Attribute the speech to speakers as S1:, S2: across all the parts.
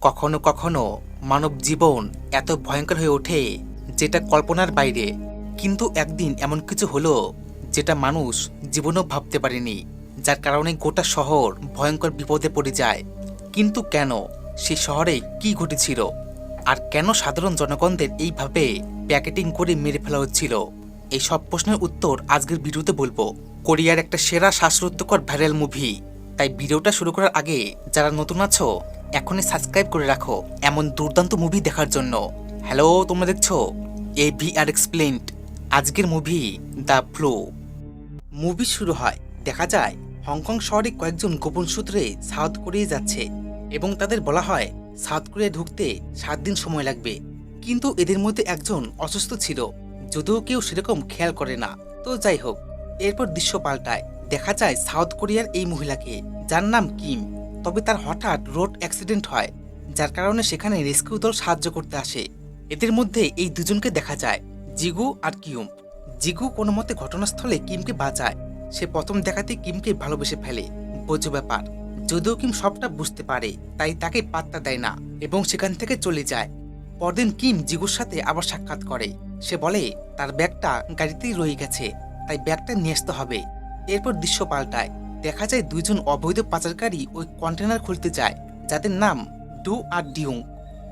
S1: কখনো কখনো মানব জীবন এত ভয়ঙ্কর হয়ে ওঠে যেটা কল্পনার বাইরে। কিন্তু একদিন এমন কিছু হলো যেটা মানুষ জীবনেও ভাবতে পারেনি, যার কারণে গোটা শহর ভয়ঙ্কর বিপদে পড়ে যায়। কিন্তু কেন? সেই শহরে কি ঘটেছিল? আর কেন সাধারণ জনগণদের এইভাবে প্যাকেটিং করে মেরে ফেলা হচ্ছিল? এই সব প্রশ্নের উত্তর আজকের ভিডিওতে বলবো। কোরিয়ার একটা সেরা শ্বাসরুদ্ধকর ভাইরাল মুভি। তাই ভিডিওটা শুরু করার আগে যারা নতুন আছো এখনই সাবস্ক্রাইব করে রাখো এমন দুর্দান্ত মুভি দেখার জন্য। হ্যালো, তোমরা দেখছো AVR এক্সপ্লেইনড। আজকের মুভি দ্য ফ্লো। মুভি শুরু হয়, দেখা যায় হংকং শহরে কয়েকজন গোপন সূত্রে সাউথ কোরিয়ায় যাচ্ছে এবং তাদের বলা হয় সাউথ কোরিয়ায় ঢুকতে 7 দিন সময় লাগবে। কিন্তু এদের মধ্যে একজন অসুস্থ ছিল, যদিও কেউ সেরকম খেয়াল করে না। তো যাই হোক, এরপর দৃশ্য পাল্টায়, দেখা যায় সাউথ কোরিয়ার এই মহিলাকে, যার নাম কিম। তবে তার হঠাৎ রোড অ্যাক্সিডেন্ট হয়, যার কারণে সেখানে রেস্কিউ দল সাহায্য করতে আসে। এদের মধ্যে এই দুজনকে দেখা যায়, জিগু আর কিউম। জিগু কোনো মতে ঘটনাস্থলে কিমকে বাঁচায়। সে প্রথম দেখাতেই কিমকে ভালোবেসে ফেলে, বোঝো ব্যাপার। যদিও কিম সবটা বুঝতে পারে, তাই তাকে পাত্তা দেয় না এবং সেখান থেকে চলে যায়। পরদিন কিম জিগুর সাথে আবার সাক্ষাৎ করে। সে বলে তার ব্যাগটা গাড়িতেই রয়ে গেছে, তাই ব্যাগটা নিয়ে আসতে হবে। এরপর দৃশ্য পাল্টায়, দেখা যায় দুইজন অবৈধ পাচারকারী ওই কন্টেনার খুলতে যায়, যাদের নাম ডু আর ডিউং।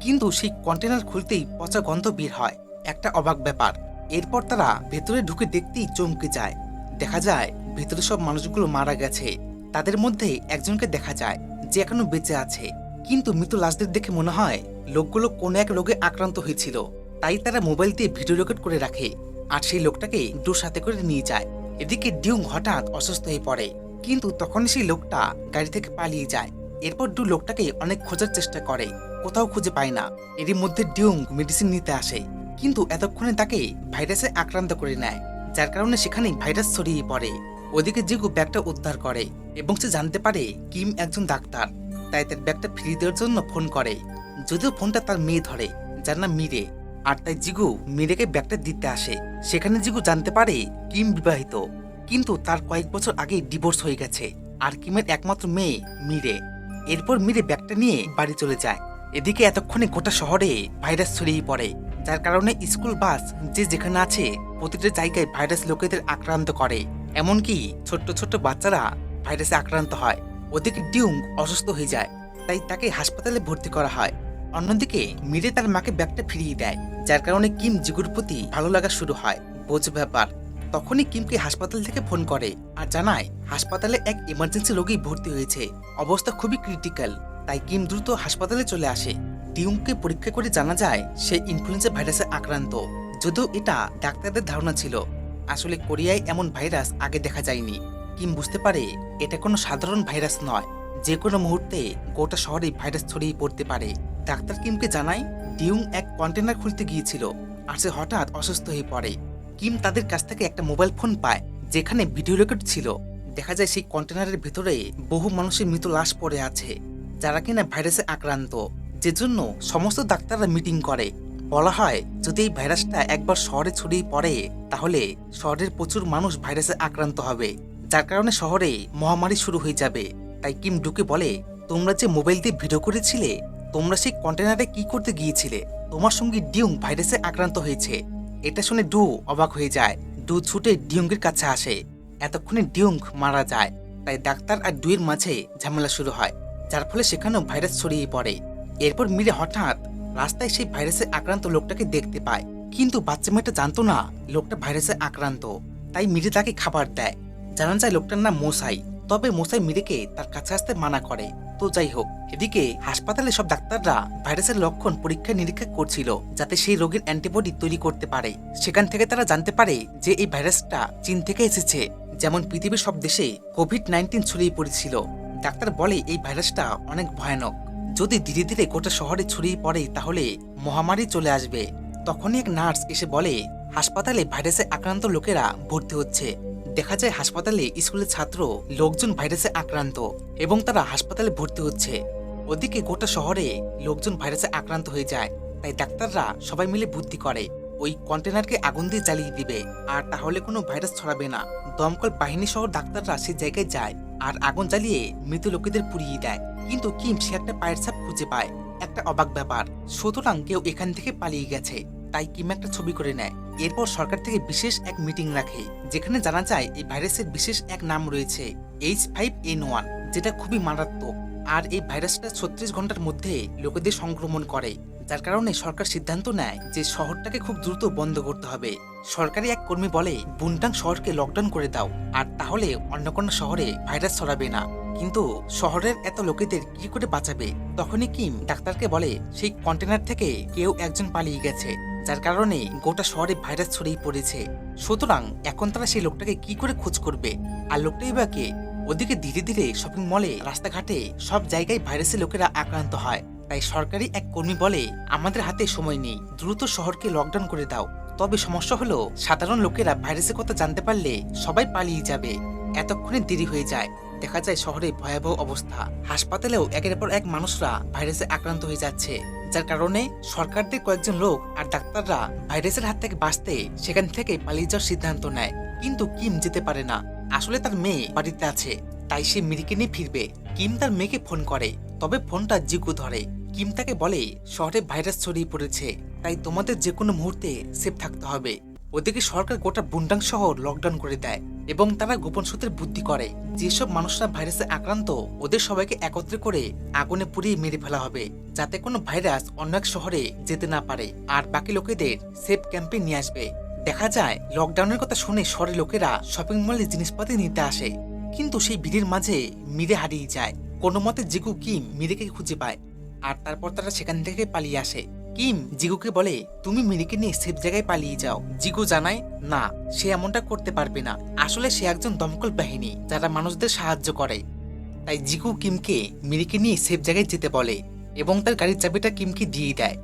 S1: কিন্তু সেই কন্টেনার খুলতেই পচা গন্ধ বের হয়, একটা অবাক ব্যাপার। এরপর তারা ভেতরে ঢুকে দেখতেই চমকে যায়, দেখা যায় ভেতরে সব মানুষগুলো মারা গেছে। তাদের মধ্যে একজনকে দেখা যায় যে এখনো বেঁচে আছে, কিন্তু মৃত লাশদের দেখে মনে হয় লোকগুলো কোনো এক রোগে আক্রান্ত হয়েছিল। তাই তারা মোবাইল দিয়ে ভিডিও রেকর্ড করে রাখে আর সেই লোকটাকে ডুর সাথে করে নিয়ে যায়। এদিকে ডিউং হঠাৎ অসুস্থ হয়ে পড়ে, কিন্তু তখনই সেই লোকটা গাড়ি থেকে পালিয়ে যায়। এরপর ডু লোকটাকে অনেক খোঁজার চেষ্টা করে, কোথাও খুঁজে পায় না। এরই মধ্যে ডিউং মেডিসিন নিতে আসে, কিন্তু এতক্ষণে তাকে ভাইরাসে আক্রান্ত করে নেয়, যার কারণে সেখানে ভাইরাস ছড়িয়ে পড়ে। ওদিকে জিগু ব্যাগটা উদ্ধার করে এবং সে জানতে পারে কিম একজন ডাক্তার, তাই তার ব্যাগটা ফিরিয়ে দেওয়ার জন্য ফোন করে। যদিও ফোনটা তার মেয়ে ধরে, যার নাম মিরে, আর তাই জিগু মিরেকে ব্যাগটা দিতে আসে। সেখানে জিগু জানতে পারে কিম বিবাহিত, কিন্তু তার কয়েক বছর আগে ডিভোর্স হয়ে গেছে, আর কিমের একমাত্র মেয়ে মিরে। এরপর মিরে ব্যাগটা নিয়ে বাড়ি চলে যায়। এদিকে এতক্ষণে গোটা শহরে ভাইরাস ছড়িয়ে পড়ে, যার কারণে স্কুল বাস যে যেখানে আছে প্রতিটা জায়গায় ভাইরাস লোকেদের আক্রান্ত করে। এমনকি ছোট্ট ছোট্ট বাচ্চারা ভাইরাসে আক্রান্ত হয়। ওদিকে ডিউং অসুস্থ হয়ে যায়, তাই তাকে হাসপাতালে ভর্তি করা হয়। অন্যদিকে মিরে তার মাকে ব্যাগটা ফিরিয়ে দেয়, যার কারণে কিম জিগুর প্রতি ভালো লাগা শুরু হয়, বোঝ ব্যাপার। তখনই কিমকে হাসপাতাল থেকে ফোন করে আর জানায় হাসপাতালে এক ইমার্জেন্সি রোগী ভর্তি হয়েছে, অবস্থা খুবই ক্রিটিক্যাল। তাই কিম দ্রুত হাসপাতালে চলে আসে। ডিউংকে পরীক্ষা করে জানা যায় সে ইনফ্লুয়েঞ্জা ভাইরাসে আক্রান্ত, যদিও এটা ডাক্তারদের ধারণা ছিল। আসলে কোরিয়ায় এমন ভাইরাস আগে দেখা যায়নি। কিম বুঝতে পারে এটা কোনো সাধারণ ভাইরাস নয়, যে কোনো মুহূর্তে গোটা শহরে ভাইরাস ছড়িয়ে পড়তে পারে। ডাক্তার কিমকে জানায় ডিউং এক কন্টেনার খুলতে গিয়েছিল আর সে হঠাৎ অসুস্থ হয়ে পড়ে। কিম তাদের কাছ থেকে একটা মোবাইল ফোন পায়, যেখানে ভিডিও রেকর্ড ছিল। দেখা যায় সেই কন্টেনারের ভেতরে বহু মানুষের মৃত লাশ পড়ে আছে, যারা কিনা ভাইরাসে আক্রান্ত। যে জন্য সমস্ত ডাক্তাররা মিটিং করে। বলা হয় যদি এই ভাইরাসটা একবার শহরে ছড়িয়ে পড়ে তাহলে শহরের প্রচুর মানুষ ভাইরাসে আক্রান্ত হবে, যার কারণে শহরে মহামারী শুরু হয়ে যাবে। তাই কিম ডুকে বলে, তোমরা যে মোবাইল দিয়ে ভিডিও করেছিলে, তোমরা সেই কন্টেনারে কি করতে গিয়েছিলে? তোমার সঙ্গে ডিউং ভাইরাসে আক্রান্ত হয়েছে। এটা শুনে ডু অবাক হয়ে যায়। ডু ছুটে ডিউংয়ের কাছে আসে। এতক্ষণে ডিউং মারা যায়, তাই ডাক্তার আর ডুয়ের মাঝে ঝামেলা শুরু হয়, যার ফলে সেখানেও ভাইরাস ছড়িয়ে পড়ে। এরপর মিরে হঠাৎ রাস্তায় সেই ভাইরাসে আক্রান্ত লোকটাকে দেখতে পায়, কিন্তু বাচ্চা মেয়েটা জানতো না লোকটা ভাইরাসে আক্রান্ত। তাই মিরে তাকে খাবার দেয়। জানা যায় লোকটার নাম মোসাই, তবে মোসাই মিরেকে তার কাছে আসতে মানা করে। তো যাই হোক, এদিকে হাসপাতালে সব ডাক্তাররা ভাইরাসের লক্ষণ পরীক্ষা নিরীক্ষা করছিল, যাতে সেই রোগের অ্যান্টিবডি তৈরি করতে পারে। সেখান থেকে তারা জানতে পারে যে এই ভাইরাসটা চীন থেকে এসেছে, যেমন পৃথিবীর সব দেশে কোভিড-19 ছড়িয়ে পড়েছিল। ডাক্তার বলে এই ভাইরাসটা অনেক ভয়ানক, যদি ধীরে ধীরে গোটা শহরে ছড়িয়ে পড়ে তাহলে মহামারী চলে আসবে। তখনই এক নার্স এসে বলে হাসপাতালে ভাইরাসে আক্রান্ত লোকেরা ভর্তি হচ্ছে। দেখা যায় হাসপাতালে স্কুলের ছাত্র লোকজন ভাইরাসে আক্রান্ত এবং তারা হাসপাতালে ভর্তি হচ্ছে। ওদিকে গোটা শহরে লোকজন ভাইরাসে আক্রান্ত হয়ে যায়, তাই ডাক্তাররা সবাই মিলে বুদ্ধি করে ওই কন্টেনারকে আগুন দিয়ে জ্বালিয়ে দিবে, আর তাহলে কোনো ভাইরাস ছড়াবে না। দমকল বাহিনী সহ ডাক্তাররা সেই জায়গায় যায় আর আগুন জ্বালিয়ে মৃত লোকেদের পুড়িয়ে দেয়। কিন্তু কিম সে একটা পায়ের ছাপ খুঁজে পায়। একটা অবাক ব্যাপার। সুতরাং কেউ এখান থেকে পালিয়ে গেছে, তাই কিম একটা ছবি করে নেয়। এরপর সরকার থেকে বিশেষ এক মিটিং রাখে, যেখানে জানা যায় এই ভাইরাসের বিশেষ এক নাম রয়েছে H5N1, যেটা খুবই মারাত্মক। আর এই ভাইরাসটা 36 ঘন্টার মধ্যে লোকেদের সংক্রমণ করে, যার কারণে সরকার সিদ্ধান্ত নেয় যে শহরটাকে খুব দ্রুত বন্ধ করতে হবে। সরকারি এক কর্মী বলে, বুনটাং শহরকে লকডাউন করে দাও, আর তাহলে অন্য কোনো শহরে ভাইরাস ছড়াবে না। কিন্তু শহরের এত লোকেদের কি করে বাঁচাবে? তখনই কিম ডাক্তারকে বলে সেই কন্টেনার থেকে কেউ একজন পালিয়ে গেছে, যার কারণে গোটা শহরে ভাইরাস ছড়িয়ে পড়েছে। সুতরাং এখন তারা সেই লোকটাকে কি করে খোঁজ করবে? আর লোকটাই বা কে? ওদিকে ধীরে ধীরে শপিং মলে, রাস্তাঘাটে সব জায়গায় ভাইরাসে লোকেরা আক্রান্ত হয়। তাই সরকারি এক কর্মী বলে, আমাদের হাতে সময় নেই, দ্রুত শহরকে লকডাউন করে দাও। তবে সমস্যা হলো, সাধারণ লোকেরা ভাইরাসের কথা জানতে পারলে সবাই পালিয়ে যাবে। এতক্ষণে দেরি হয়ে যায়। দেখা যায় শহরে ভয়াবহ অবস্থা। হাসপাতালেও একের পর এক মানুষরা ভাইরাসে আক্রান্ত হয়ে যাচ্ছে, যার কারণে সরকারদের কয়েকজন লোক আর ডাক্তাররা ভাইরাসের হাত থেকে বাঁচতে সেখান থেকে পালিয়ে যাওয়ার সিদ্ধান্ত নেয়। কিন্তু কিম যেতে পারে না। আসলে তার মেয়ে বাড়িতে আছে, তাই সে মিরিকে নিয়ে ফিরবে। কিম তার মেয়েকে ফোন করে, তবে ফোনটা জিকু ধরে। কিম তাকে বলে, শহরে ভাইরাস ছড়িয়ে পড়েছে, তাই তোমাদের যে কোনো মুহূর্তে সেফ থাকতে হবে। ওদিকে সরকার গোটা বুনটাং শহর লকডাউন করে দেয় এবং তারা গোপন সূত্রে বুদ্ধি করে যেসব মানুষরা ভাইরাসে আক্রান্ত ওদের সবাইকে একত্রে করে আগুনে পুড়িয়ে মেরে ফেলা হবে, যাতে কোনো ভাইরাস অন্য এক শহরে যেতে না পারে, আর বাকি লোকেদের সেফ ক্যাম্পে নিয়ে আসবে। দেখা যায় লকডাউনের কথা শুনে শহরের লোকেরা শপিং মলে জিনিসপাতি নিতে আসে, কিন্তু সেই ভিড়ের মাঝে মিরে হারিয়ে যায়। কোনো মতে জিগু কিম মিরেকে খুঁজে পায়, আর তারপর তারা সেখান থেকে পালিয়ে আসে। কিম জিগুকে বলে, তুমি মিরিকে নিয়ে সেফ জায়গায় পালিয়ে যাও। জিগু জানায় না, সে এমনটা করতে পারবে না। আসলে সে একজন দমকল বাহিনী যারা মানুষদের সাহায্য করে। তাই জিগু কিমকে মিরিকে নিয়ে সেফ জায়গায় যেতে বলে এবং তার গাড়ির চাবিটা কিমকে দিয়ে দেয়।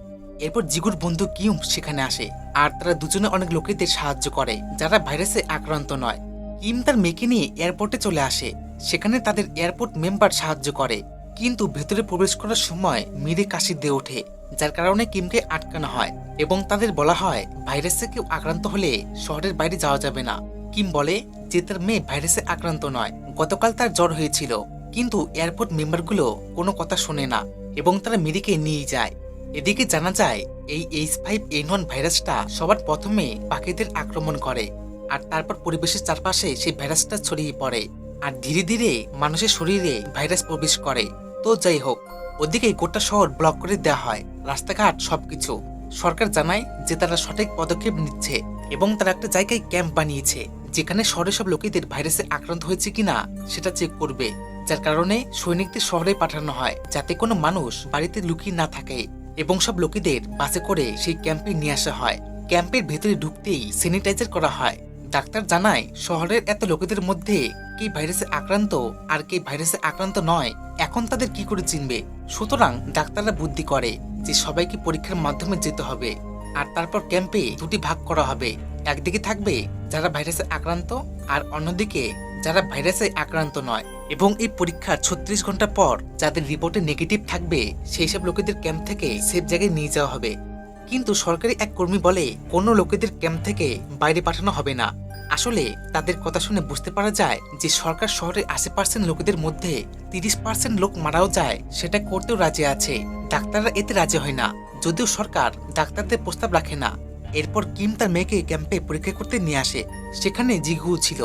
S1: এরপর জিগুর বন্ধু কিম সেখানে আসে, আর তারা দুজনে অনেক লোকেদের সাহায্য করে যারা ভাইরাসে আক্রান্ত নয়। কিম তার মেয়েকে নিয়ে এয়ারপোর্টে চলে আসে, সেখানে তাদের এয়ারপোর্ট মেম্বার সাহায্য করে। কিন্তু ভেতরে প্রবেশ করার সময় মিরে কাশি দিয়ে ওঠে, যার কারণে কিমকে আটকানো হয় এবং তাদের বলা হয় ভাইরাসে কেউ আক্রান্ত হলে শহরের বাইরে যাওয়া যাবে না। কিম বলে যে তার মেয়ে ভাইরাসে আক্রান্ত নয়, গতকাল তার জ্বর হয়েছিল। কিন্তু এয়ারপোর্ট মেম্বারগুলো কোনো কথা শোনে না এবং তারা মিরিকে নিয়ে যায়। এদিকে জানা যায় এই H5N1 ভাইরাসটা সবার প্রথমে পাখিদের আক্রমণ করে, আর তারপর পরিবেশের চারপাশে সেই ভাইরাসটা ছড়িয়ে পড়ে, আর ধীরে ধীরে মানুষের শরীরে ভাইরাস প্রবেশ করে। তো যাই হোক, ওদিকে গোটা শহর ব্লক করে দেওয়া হয়, রাস্তাঘাট সবকিছু। সরকার জানায় যে তারা সঠিক পদক্ষেপ নিচ্ছে এবং তারা একটা জায়গায় ক্যাম্প বানিয়েছে, যেখানে শহরে সব লোকেদের ভাইরাসে আক্রান্ত হয়েছে কিনা সেটা চেক করবে। যার কারণে সৈনিকদের শহরে পাঠানো হয়, যাতে কোনো মানুষ বাড়িতে লুকিয়ে না থাকে, এবং সব লোকেদের বাসে করে সেই ক্যাম্পে নিয়ে আসা হয়। ক্যাম্পের ভেতরে ঢুকতেই স্যানিটাইজার করা হয়। ডাক্তার জানায় শহরের এত লোকেদের মধ্যে কে ভাইরাসে আক্রান্ত আর কে ভাইরাসে আক্রান্ত নয়, এখন তাদের কি করে চিনবে? সুতরাং ডাক্তাররা বুদ্ধি করে যে সবাইকে পরীক্ষার মাধ্যমে যেতে হবে, আর তারপর ক্যাম্পে দুটি ভাগ করা হবে। একদিকে থাকবে যারা ভাইরাসে আক্রান্ত, আর অন্যদিকে যারা ভাইরাসে আক্রান্ত নয়। এবং এই পরীক্ষার 36 ঘন্টা পর যাদের রিপোর্টে নেগেটিভ থাকবে সেই সব লোকেদের ক্যাম্প থেকে সেফ জায়গায় নিয়ে যাওয়া হবে। কিন্তু সরকারি এক কর্মী বলে কোনো লোকেদের ক্যাম্প থেকে বাইরে পাঠানো হবে না। আসলে তাদের কথা শুনে বুঝতে পারা যায় যে সরকার শহরের 80% লোকেদের মধ্যে 30% লোক মারাও যায় সেটা করতেও রাজি আছে। ডাক্তাররা এতে রাজি হয় না, যদিও সরকার ডাক্তারদের প্রস্তাব রাখে না। এরপর কিম তার মেয়েকে ক্যাম্পে পরীক্ষা করতে নিয়ে আসে, সেখানে জিগু ছিল।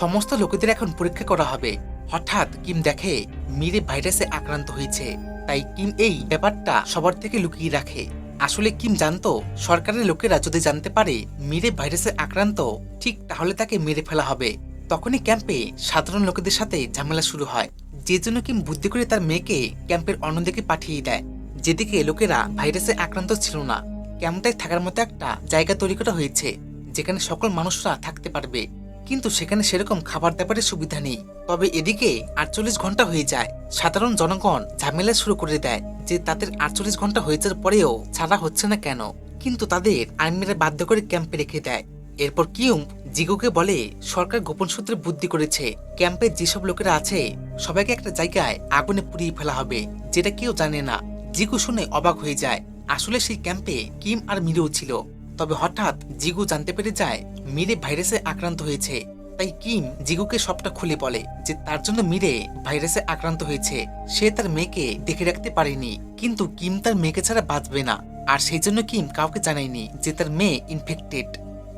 S1: সমস্ত লোকেদের এখন পরীক্ষা করা হবে। হঠাৎ কিম দেখে মিরে ভাইরাসে আক্রান্ত হয়েছে, তাই কিম এই ব্যাপারটা সবার থেকে লুকিয়ে রাখে। আসলে কিম জানতো সরকারের লোকেরা যদি জানতে পারে মিরে ভাইরাসে আক্রান্ত, ঠিক তাহলে তাকে মেরে ফেলা হবে। তখনই ক্যাম্পে সাধারণ লোকেদের সাথে ঝামেলা শুরু হয়, যে জন্য কিম বুদ্ধি করে তার মেয়েকে ক্যাম্পের অন্যদিকে পাঠিয়ে দেয়, যেদিকে লোকেরা ভাইরাসে আক্রান্ত ছিল না। ক্যাম্পটায় থাকার মতো একটা জায়গা তৈরি করা হয়েছে, যেখানে সকল মানুষরা থাকতে পারবে, কিন্তু সেখানে সেরকম খাবার দাবারের সুবিধা নেই। তবে এদিকে 48 ঘন্টা হয়ে যায়। সাধারণ জনগণ ঝামেলা শুরু করে দেয় যে তাদের 48 ঘন্টা হয়ে যাওয়ার পরেও ছাড়া হচ্ছে না কেন, কিন্তু তাদের আর্মিরা বাধ্য করে ক্যাম্পে রেখে দেয়। এরপর কিউম জিগুকে বলে সরকার গোপন সূত্রে বুদ্ধি করেছে ক্যাম্পে যেসব লোকেরা আছে সবাইকে একটা জায়গায় আগুনে পুড়িয়ে ফেলা হবে, যেটা কেউ জানে না। জিগু শুনে অবাক হয়ে যায়, আসলে সেই ক্যাম্পে কিম আর মিরেও ছিল। তবে হঠাৎ জিগু জানতে পেরে যায় মিরে ভাইরাসে আক্রান্ত হয়েছে, তাই কিম জিগুকে সবটা খুলে বলে যে তার জন্য মিরে ভাইরাসে আক্রান্ত হয়েছে। সে তার মেয়েকে দেখে রাখতে পারেনি, কিন্তু কিম তার মেয়েকে ছাড়া বাঁচবে না। আর সেই জন্য কিম কাউকে জানায়নি যে তার মেয়ে ইনফেক্টেড।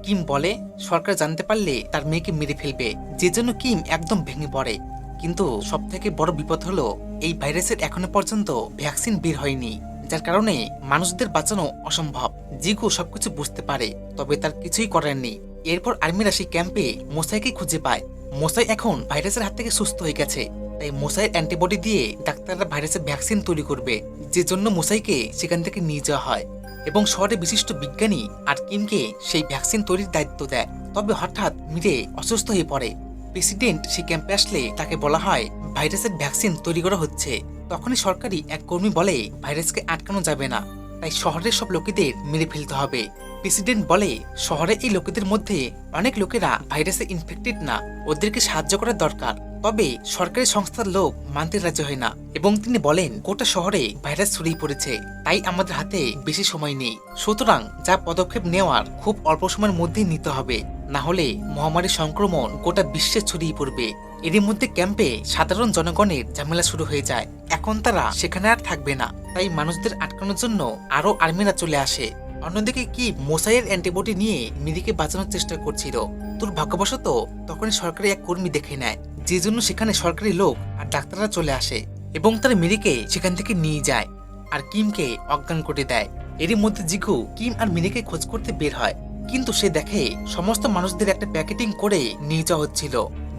S1: কিম বলে সরকার জানতে পারলে তার মেয়েকে মেরে ফেলবে, যে জন্য কিম একদম ভেঙে পড়ে। কিন্তু সব থেকে বড় বিপদ হলো এই ভাইরাসের এখনো পর্যন্ত ভ্যাকসিন বের হয়নি, যার কারণে মানুষদের বাঁচানো অসম্ভব। জিগু সবকিছু বুঝতে পারে, তবে তার কিছুই করার নেই। এরপর আর্মিরা সেই ক্যাম্পে মোসাইকে খুঁজে পায়। মোসাই এখন ভাইরাসের হাত থেকে সুস্থ হয়ে গেছে, তাই মোসাইয়ের অ্যান্টিবডি দিয়ে ডাক্তাররা ভাইরাসের ভ্যাকসিন তৈরি করবে, যে জন্য মোসাইকে সেখান থেকে নিয়ে যাওয়া হয় এবং শহরে বিশিষ্ট বিজ্ঞানী আর কিমকে সেই ভ্যাকসিন তৈরির দায়িত্ব দেয়। তবে হঠাৎ মিরে অসুস্থ হয়ে পড়ে। প্রেসিডেন্ট সেই ক্যাম্পে আসলে তাকে বলা হয় ভাইরাসের ভ্যাকসিন তৈরি করা হচ্ছে। তখনই সরকারি এক কর্মী বলে ভাইরাসকে আটকানো যাবে না, তাই শহরের সব লোকেদের মেরে ফেলতে হবে। প্রেসিডেন্ট বলে শহরে এই লোকেদের মধ্যে অনেক লোকেরা ভাইরাসে ইনফেক্টেড না, ওদেরকে সাহায্য করা দরকার। তবে সরকারি সংস্থার লোক মানতে রাজি হয় না এবং তিনি বলেন গোটা শহরে ভাইরাস ছড়িয়ে পড়েছে, তাই আমাদের হাতে বেশি সময় নেই। সুতরাং যা পদক্ষেপ নেওয়ার খুব অল্প সময়ের মধ্যেই নিতে হবে, না হলে মহামারীর সংক্রমণ গোটা বিশ্বে ছড়িয়ে পড়বে। এরই মধ্যে ক্যাম্পে সাধারণ জনগণের ঝামেলা শুরু হয়ে যায়। এখন তারা সেখানে আর থাকবে না, তাই মানুষদের আটকানোর জন্য আরো আর্মিরা চলে আসে। অন্যদিকে কি মোসাইয়ের অ্যান্টিবডি নিয়ে মিরিকে বাঁচানোর চেষ্টা করছিল। দুর্ভাগ্যবশত তখনই সরকারি এক কর্মী দেখে নেয়, যে জন্য সেখানে সরকারি লোক আর ডাক্তাররা চলে আসে এবং তারা মিরিকে সেখান থেকে নিয়ে যায় আর কিমকে অজ্ঞান করে দেয়। এরই মধ্যে জিগু কিম আর মিরিকে খোঁজ করতে বের হয়, কিন্তু সে দেখে সমস্ত মানুষদের একটা প্যাকেটিং করে নিয়ে যাওয়া হচ্ছিল,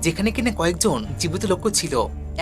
S1: যেখানে কিনা কয়েকজন জীবিত লোক ছিল।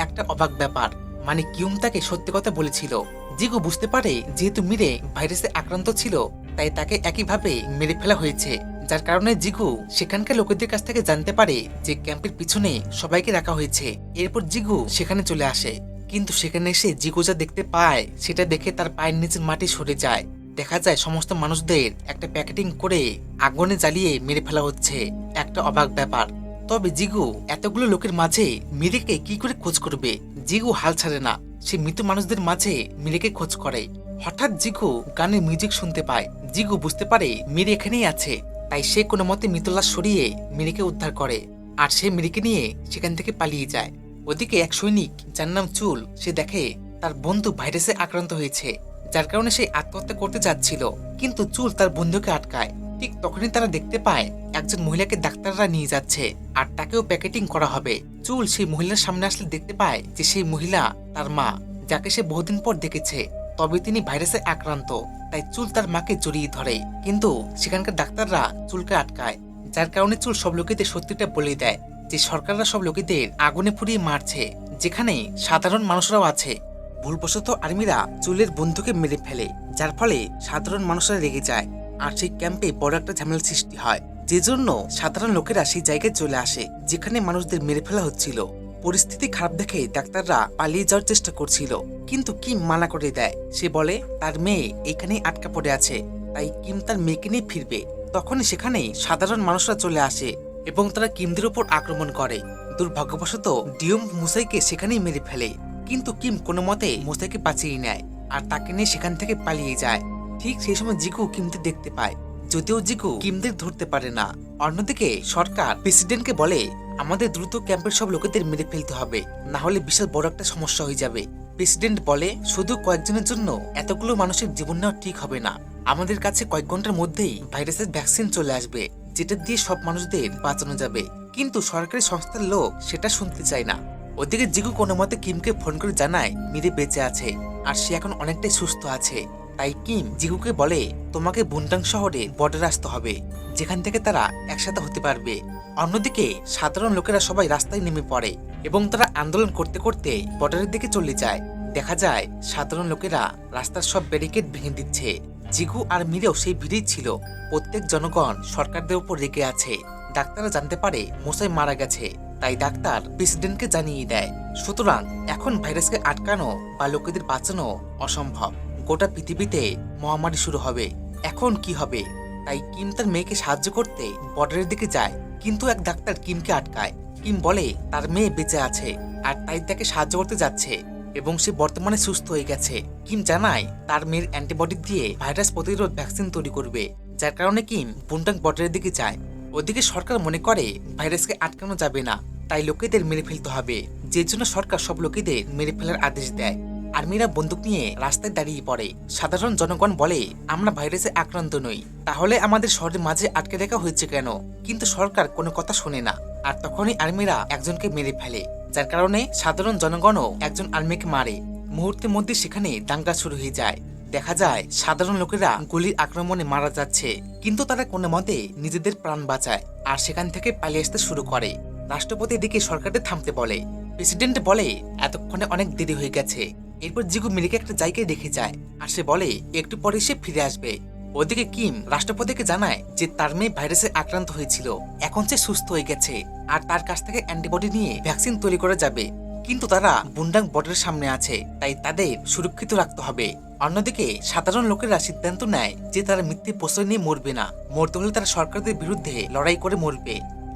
S1: একটা অবাক ব্যাপার, মানে কিম তাকে সত্যি কথা বলেছিল। জিগু বুঝতে পারে যেহেতু মিরে ভাইরাসে আক্রান্ত ছিল, তাই তাকে একইভাবে মেরে ফেলা হয়েছে, যার কারণে জিগু সেখানকার লোকেদের কাছ থেকে জানতে পারে যে ক্যাম্পের পিছনে সবাইকে রাখা হয়েছে। এরপর জিগু সেখানে চলে আসে, কিন্তু সেখানে এসে জিগু যা দেখতে পায় সেটা দেখে তার পায়ের নিচের মাটি সরে যায়। দেখা যায় সমস্ত মানুষদের একটা প্যাকেটিং করে আগুনে জ্বালিয়ে মেরে ফেলা হচ্ছে। একটা অবাক ব্যাপার। তবে জিগু এতগুলো লোকের মাঝে মিরিকে কি করে খোঁজ করবে? জিগু হাল ছাড়ে না, সে মৃত মানুষদের মাঝে মিরিকে খোঁজ করে। হঠাৎ জিগু গানের মিউজিক শুনতে পায়। জিগু বুঝতে পারে মিরি এখানেই আছে, তাই সে কোনো মতে মৃতলাশ সরিয়ে মিরিকে উদ্ধার করে আর সে মিরিকে নিয়ে সেখান থেকে পালিয়ে যায়। ওদিকে এক সৈনিক যার নাম চুল, সে দেখে তার বন্ধু ভাইরাসে আক্রান্ত হয়েছে, যার কারণে সে আত্মহত্যা করতে যাচ্ছিল, কিন্তু চুল তার বন্ধুকে আটকায়। ঠিক তখনই তারা দেখতে পায় একজন মহিলাকে ডাক্তাররা নিয়ে যাচ্ছে আর তাকেও প্যাকেটিং করা হবে। চুল সেই মহিলার সামনে আসলে দেখতে পায় যে সেই মহিলা তার মা, যাকে সে বহুদিন পর দেখেছে। তবে তিনি ভাইরাসে আক্রান্ত, তাই চুল তার মাকে জড়িয়ে ধরে, কিন্তু সেখানকার ডাক্তাররা চুলকে আটকায়, যার কারণে চুল সব লোকেদের সত্যিটা বলে দেয় যে সরকাররা সব লোকেদের আগুনে পুড়িয়ে মারছে, যেখানে সাধারণ মানুষরাও আছে। ভুলবশত আর্মিরা চুলের বন্ধুকে মেরে ফেলে, যার ফলে সাধারণ মানুষরা রেগে যায় আর সেই ক্যাম্পে বড় একটা ঝামেলা সৃষ্টি হয়, যে জন্য সাধারণ লোকেরা সেই জায়গায় চলে আসে যেখানে মানুষদের মেরে ফেলা হচ্ছিল। পরিস্থিতি খারাপ দেখে ডাক্তাররা পালিয়ে যাওয়ার চেষ্টা করছিল, কিন্তু কিম মানা করে দেয়। সে বলে তার মেয়ে এখানেই আটকা পড়ে আছে, তাই কিম তার মেয়েকে নিয়ে ফিরবে। তখনই সেখানে সাধারণ মানুষরা চলে আসে এবং তারা কিমদের উপর আক্রমণ করে। দুর্ভাগ্যবশত ডিওম মুসাইকে সেখানেই মেরে ফেলে, কিন্তু কিম কোনো মতে মুসাইকে বাঁচিয়ে নেয় আর তাকে নিয়ে সেখান থেকে পালিয়ে যায়। ঠিক সেই সময় জিগু কিমদের দেখতে পায়, যদিও জিগু কিমদের ধরতে পারে না। অন্যদিকে সরকার প্রেসিডেন্টকে বলে আমাদের দ্রুত ক্যাম্পের সব লোকেদের মেরে ফেলতে হবে, না হলে বিশাল বড় একটা সমস্যা হয়ে যাবে। প্রেসিডেন্ট বলে শুধু কয়েকজনের জন্য এতগুলো মানুষের জীবন নেওয়া ঠিক হবে না, আমাদের কাছে কয়েক ঘন্টার মধ্যেই ভাইরাসের ভ্যাকসিন চলে আসবে, যেটা দিয়ে সব মানুষদের বাঁচানো যাবে। কিন্তু সরকারি সংস্থার লোক সেটা শুনতে চায় না। ওদিকে জিগু কোনো মতে কিমকে ফোন করে জানায় মিরে বেঁচে আছে আর সে এখন অনেকটাই সুস্থ আছে। তাই কিম জিগুকে বলে তোমাকে বুনটাং শহরে বর্ডারে আসতে হবে, যেখান থেকে তারা একসাথে হতে পারবে। অন্যদিকে সাধারণ লোকেরা সবাই রাস্তায় নেমে পড়ে এবং তারা আন্দোলন করতে করতে বর্ডারের দিকে চলে যায়। দেখা যায় সাধারণ লোকেরা রাস্তার সব ব্যারিকেড ভেঙে দিচ্ছে। জিগু আর মিরেও সেই ভিড়েই ছিল। প্রত্যেক জনগণ সরকারদের উপর রেগে আছে। ডাক্তাররা জানতে পারে মোসাই মারা গেছে, তাই ডাক্তার প্রেসিডেন্টকে জানিয়ে দেয়। সুতরাং এখন ভাইরাসকে আটকানো বা লোকেদের বাঁচানো অসম্ভব। গোটা পৃথিবীতে মহামারী শুরু হবে। এখন কি হবে? তাই কিম তার মেয়েকে সাহায্য করতে বর্ডারের দিকে যায়, কিন্তু এক ডাক্তার কিমকে আটকায়। কিম বলে তার মেয়ে বেঁচে আছে আর তাই তাকে সাহায্য করতে যাচ্ছে এবং সে বর্তমানে সুস্থ হয়ে গেছে। কিম জানায় তার মেয়ের অ্যান্টিবডি দিয়ে ভাইরাস প্রতিরোধ ভ্যাকসিন তৈরি করবে, যার কারণে কিম বুনটাং বর্ডারের দিকে যায়। ওদিকে সরকার মনে করে ভাইরাসকে আটকানো যাবে না, তাই লোকেদের মেরে ফেলতে হবে, যে জন্য সরকার সব লোকেদের মেরে ফেলার আদেশ দেয়। আর্মিরা বন্দুক নিয়ে রাস্তায় দাঁড়িয়ে পড়ে। সাধারণ জনগণ বলে, আমরা ভাইরাসে আক্রান্ত নই, তাহলে আমাদের শহরের মাঝে আটকে রাখা হয়েছে কেন? কিন্তু সরকার কোনো কথা শোনে না। আর তখনই আর্মিরা একজনকে মেরে ফেলে, যার কারণে সাধারণ জনগণও একজন আর্মিকে মারে। মুহূর্তের মধ্যে সেখানে দাঙ্গা শুরু হয়ে যায়। দেখা যায় সাধারণ লোকেরা গুলির আক্রমণে মারা যাচ্ছে, কিন্তু তারা কোনো মতে নিজেদের প্রাণ বাঁচায় আর সেখান থেকে পালিয়ে আসতে শুরু করে। রাষ্ট্রপতি এদিকে সরকারকে থামতে বলে। প্রেসিডেন্ট বলে, এতক্ষণে অনেক দেরি হয়ে গেছে। এরপর জিগু মিরিকে একটা জায়গায় রেখে যায় আর সে বলে একটু পরে সে ফিরে আসবে। ওদিকে কিম রাষ্ট্রপতিকে জানায় যে তার মেয়ে ভাইরাসে আক্রান্ত হয়েছিল, এখন সে সুস্থ হয়ে গেছে আর তার কাছ থেকে অ্যান্টিবডি নিয়ে ভ্যাকসিন তৈরি করা যাবে। কিন্তু তারা বুন্ডাং বর্ডারের সামনে আছে, তাই তাদের সুরক্ষিত রাখতে হবে। অন্যদিকে সাধারণ লোকেরা সিদ্ধান্ত নেয় যে তারা মিথ্যে প্রশ্রয় নিয়ে মরবে না, মরতে হলে তারা সরকারদের বিরুদ্ধে লড়াই করে মরবে।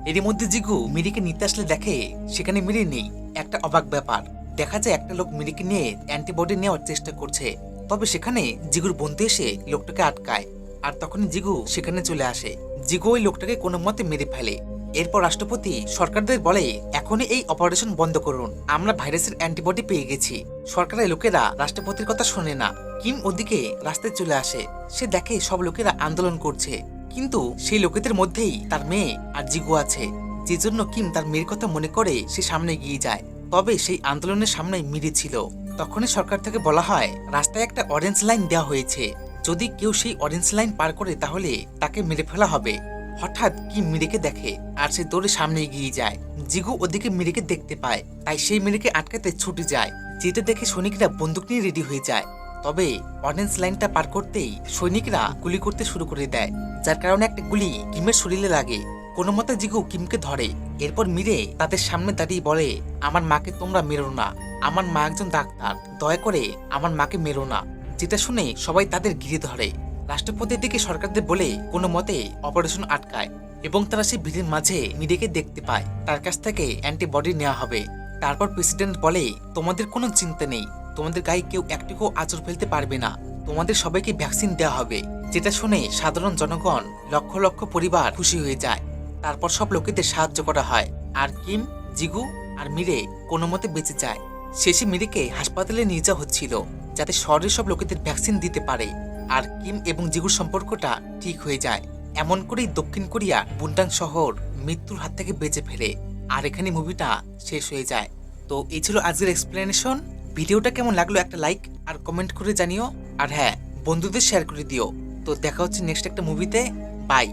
S1: এরই মধ্যে জিগু মিরিকে নিতে আসলে দেখে সেখানে মিরি নেই। একটা অবাক ব্যাপার, দেখা যায় একটা লোক মিরিকে নিয়ে অ্যান্টিবডি নেওয়ার চেষ্টা করছে, তবে সেখানে জিগুর বন্ধু এসে লোকটাকে আটকায়। আর তখনই জিগু সেখানে চলে আসে। জিগু ওই লোকটাকে কোনো মতে মেরে ফেলে। এরপর রাষ্ট্রপতি সরকারদের বলে, এখনই এই অপারেশন বন্ধ করুন, আমরা ভাইরাসের অ্যান্টিবডি পেয়ে গেছি। সরকারের লোকেরা রাষ্ট্রপতির কথা শোনে না। কিম ওদিকে রাস্তায় চলে আসে। সে দেখে সব লোকেরা আন্দোলন করছে, কিন্তু সেই লোকেদের মধ্যেই তার মেয়ে আর জিগু আছে, যে জন্য কিম তার মেয়ের কথা মনে করে সে সামনে গিয়ে যায়। তবে সেই আন্দোলনের সামনে মিরি ছিল। তখনই সরকার থেকে বলা হয়, রাস্তায় একটা অরেঞ্জ লাইন দেওয়া হয়েছে, যদি কেউ সেই অরেঞ্জ লাইন পার করে তাহলে তাকে মেরে ফেলা হবে। হঠাৎ কিম মিরিকে দেখে আর সে দৌড়ে সামনে এগিয়ে যায়। জিগু ওদিকে মিরিকে দেখতে পায়, তাই সেই মিরিকে আটকাতে ছুটে যায়। যেটা দেখে সৈনিকরা বন্দুক নিয়ে রেডি হয়ে যায়। তবে অরেঞ্জ লাইনটা পার করতেই সৈনিকরা গুলি করতে শুরু করে দেয়, যার কারণে একটা গুলি কিমের শরীরে লাগে। কোনো মতে জিগু কিমকে ধরে। এরপর মিরে তাদের সামনে দাঁড়িয়ে বলে, আমার মাকে তোমরা মেরো না, আমার মা একজন ডাক্তার, দয়া করে আমার মাকে মেরো না। যেটা শুনে সবাই তাদের ঘিরে ধরে। রাষ্ট্রপতির দিকে সরকারদের বলে কোনো মতে অপারেশন আটকায় এবং তারা সেই ভিড়ের মাঝে মিরিকে দেখতে পায়। তার কাছ থেকে অ্যান্টিবডি নেওয়া হবে। তারপর প্রেসিডেন্ট বলে, তোমাদের কোনো চিন্তা নেই, তোমাদের গায়ে কেউ একটুকু আঁচড় ফেলতে পারবে না, তোমাদের সবাইকে ভ্যাকসিন দেওয়া হবে। যেটা শুনে সাধারণ জনগণ লক্ষ লক্ষ পরিবার খুশি হয়ে যায়। তারপর সব লোকেদের সাহায্য করা হয় আর কিম, জিগু আর মিরে কোনো মতে বেঁচে যায়। শেষে মিরিকে হাসপাতালে নিয়ে যাওয়া হচ্ছিল, যাতে শহরের সব লোকেদের ভ্যাকসিন দিতে পারে আর কিম এবং জিগুর সম্পর্কটা ঠিক হয়ে যায়। এমন করেই দক্ষিণ কোরিয়া বুন্ডাং শহর মৃত্যুর হাত থেকে বেঁচে ফেলে। আর এখানে মুভিটা শেষ হয়ে যায়। তো এই ছিল আজকের এক্সপ্লেনেশন। ভিডিওটা কেমন লাগলো একটা লাইক আর কমেন্ট করে জানিও। আর হ্যাঁ, বন্ধুদের শেয়ার করে দিও। তো দেখা হচ্ছে নেক্সট একটা মুভিতে। বাই।